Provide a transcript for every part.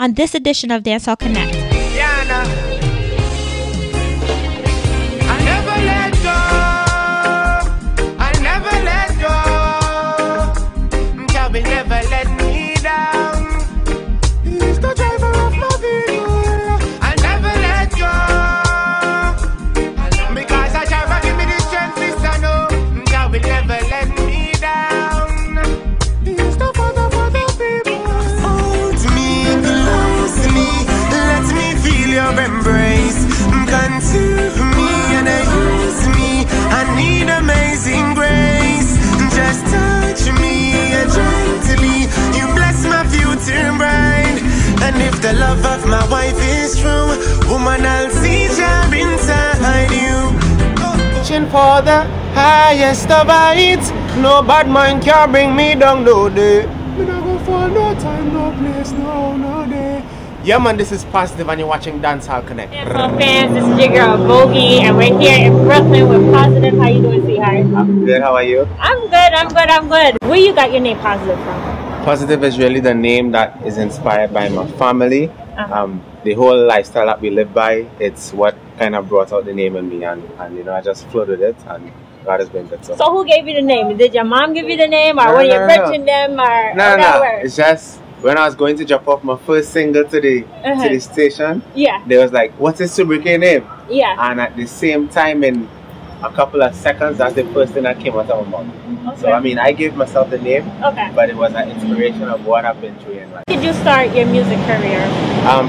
on this edition of Dancehall Connect. Yeah, no. I never let go. I never let go. Jah will never let me down. He's the driver of my vehicle. I never let go. Because I Jah give me the strength, I know. Jah will never let me down. He's the father for the people. Hold me, close me, let me feel your embrace. Consume me and use me. I need amazing grace. Just touch me gently. You bless my future bride. And if the love of my wife is true, woman, I'll see Jah inside you. Reaching for the highest of heights. No bad mind can bring me down, no day. Me not go for no time, no place, no day. Yeah, man, this is Positive and you're watching Dancehall Connect. Dancehall fans, this is your girl Bogie, and we're here in Brooklyn with Positive. How you doing, sweetheart? I'm good, how are you? I'm good. Where you got your name Positive from? Positive is really the name that is inspired by my family. The whole lifestyle that we live by, it's what kind of brought out the name in me, and you know, I just flowed with it, and God has been good. So who gave you the name? Did your mom give you the name, or were you approaching them, or no. It's just when I was going to drop off my first single to the station, they was like, "What's his sobriquet name?" Yeah. And at the same time, in a couple of seconds, that's the first thing that came out of my mouth. Okay. So I mean, I gave myself the name, but it was an inspiration of what I've been through in life. Did you start your music career?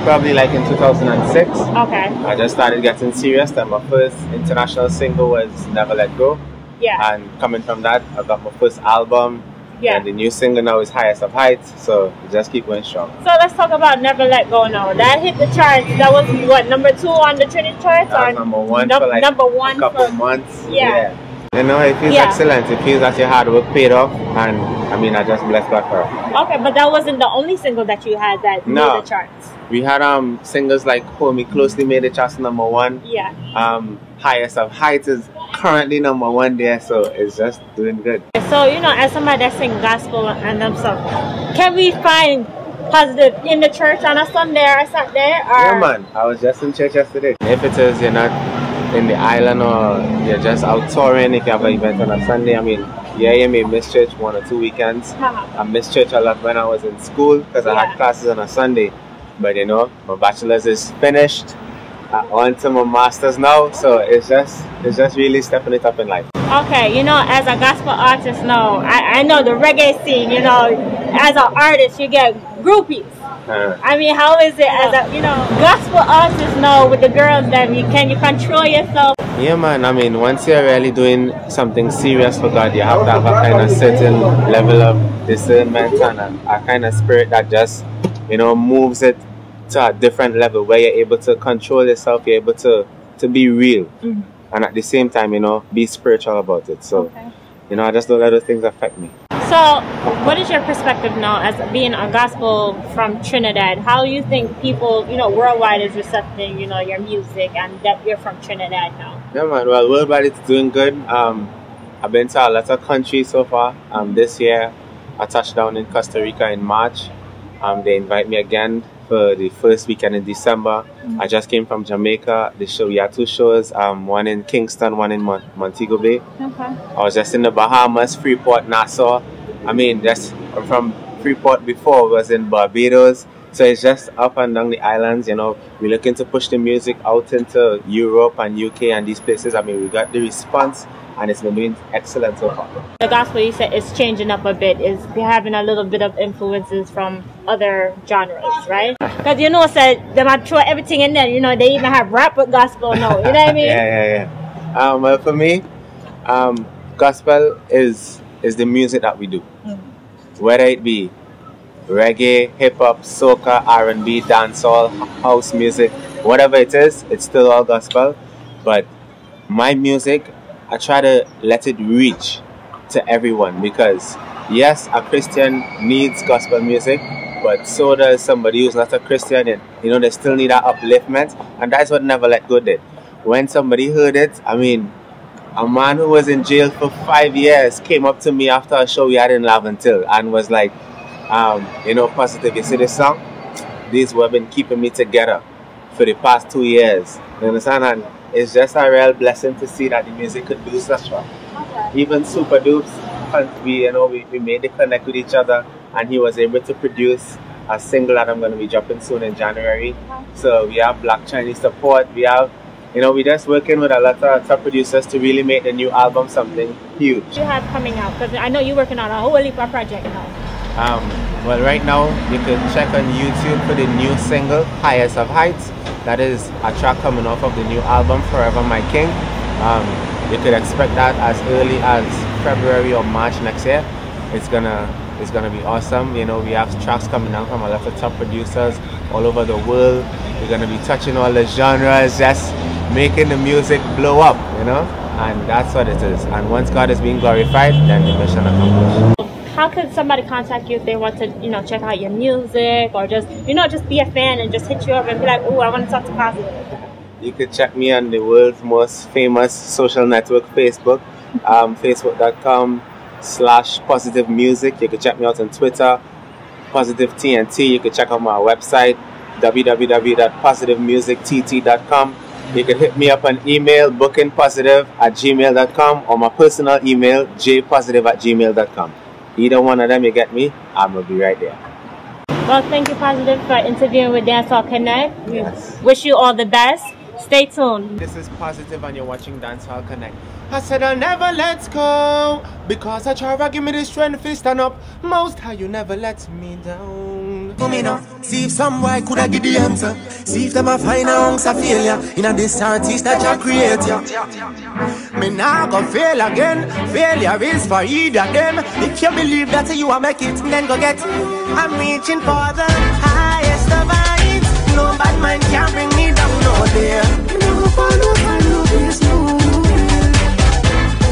Probably like in 2006. Okay. I just started getting serious, and my first international single was Never Let Go. Yeah. And coming from that, I got my first album. Yeah. And the new single now is Highest of Heights, so just keep going strong. So let's talk about Never Let Go now. That hit the charts. That was what, number 2 on the Trinity charts? That was number 1 for like number 1 a couple for months. Yeah. You know, it feels excellent. It feels that your hard work paid off, and I mean, I just bless God for it. Okay, but that wasn't the only single that you had that made the charts. We had singles like Hold Me Closely made the charts number 1. Yeah. Highest of Heights is currently number 1 there, so it's just doing good. So, you know, as somebody that sings gospel and them stuff, can we find Positive in the church on a Sunday or a Saturday? Yeah, man. I was just in church yesterday. If it is you're not in the island or you're just out touring, if you have an event on a Sunday, I mean, yeah, you may miss church 1 or 2 weekends. I missed church a lot when I was in school because I had classes on a Sunday. But you know, my bachelor's is finished. On to my master's now, so it's just really stepping it up in life. Okay, you know, as a gospel artist now, I know the reggae scene, you know, as an artist you get groupies. I mean, how is it as a, you know, gospel artist now with the girls then can you control yourself? Yeah, man, I mean, once you're really doing something serious for God, you have to have a kind of certain level of discernment and a kind of spirit that just, you know, moves it to a different level where you're able to control yourself, you're able to be real, and at the same time, you know, be spiritual about it. So, you know, I just don't let those things affect me. So, what is your perspective now as being a gospel from Trinidad? How you think people, you know, worldwide is recepting, you know, your music and that you're from Trinidad now? Yeah, man. Well, worldwide it's doing good. I've been to a lot of countries so far. This year, I touched down in Costa Rica in March. They invite me again for the first weekend in December. I just came from Jamaica. We had 2 shows, one in Kingston, one in Montego Bay. I was just in the Bahamas, Freeport, Nassau. I mean, just from Freeport before was in Barbados. So it's just up and down the islands, you know. We're looking to push the music out into Europe and UK and these places. I mean, we got the response and it's been doing excellent so far. The gospel, you said, is changing up a bit. Is having a little bit of influences from other genres, right? Because you know, said they might throw everything in there. You know, they even have rap with gospel now. You know what I mean? Yeah. Well, for me, gospel is the music that we do. Whether it be reggae, hip-hop, soca, R&B, dancehall, house music, whatever it is, it's still all gospel. But my music, I try to let it reach to everyone because yes, a Christian needs gospel music, but so does somebody who's not a Christian, and you know, they still need that upliftment, and that's what Never Let Go did. When somebody heard it, I mean, a man who was in jail for 5 years came up to me after a show we had in Laventil and was like, you know, Positive, you see this song? these who have been keeping me together for the past 2 years. You understand? And it's just a real blessing to see that the music could do such well. Okay. Even Super Dupes, we made the connect with each other, and he was able to produce a single that I'm going to be dropping soon in January. Okay. So we have Black Chinese support. We have, we're just working with a lot of top producers to really make the new album something huge. What do you have coming out? Because I know you're working on a whole heap of project now. Well, right now you can check on YouTube for the new single, Highest of Heights. That is a track coming off of the new album, Forever My King. You could expect that as early as February or March next year. It's gonna be awesome. We have tracks coming out from a lot of top producers all over the world. We're gonna be touching all the genres, just making the music blow up, and that's what it is. And once God is being glorified, then the mission accomplished. How could somebody contact you if they want to, check out your music, or just, just be a fan and just hit you up and be like, oh, I want to talk to Positive? You could check me on the world's most famous social network, Facebook, facebook.com/Positive Music. You could check me out on Twitter, Positive TNT. You could check out my website, www.positivemusictt.com. You can hit me up on email, bookingpositive@gmail.com, or my personal email, jpositive@gmail.com. Either one of them, you get me, I'm going to be right there. Well, thank you, Positive, for interviewing with Dancehall Connect. Yes. Wish you all the best. Stay tuned. This is Positive and you're watching Dancehall Connect. I said I'll never let go, because I try to give me the strength to stand up. Most high, you never let me down. See if some boy could have give the answer. See if them a find a ounce of failure in a this artist that you create. Me nah go fail again. Failure is for either them. If you believe that you will make it, then go get. I'm reaching for the highest of heights. No bad man can bring me down, no there. No follow, there's no.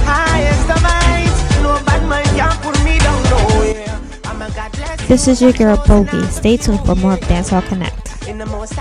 Highest of heights. No bad man can put me down, nowhere. I'm a godless. This is your girl Bogie. Stay tuned for more of Dancehall Connect. In the most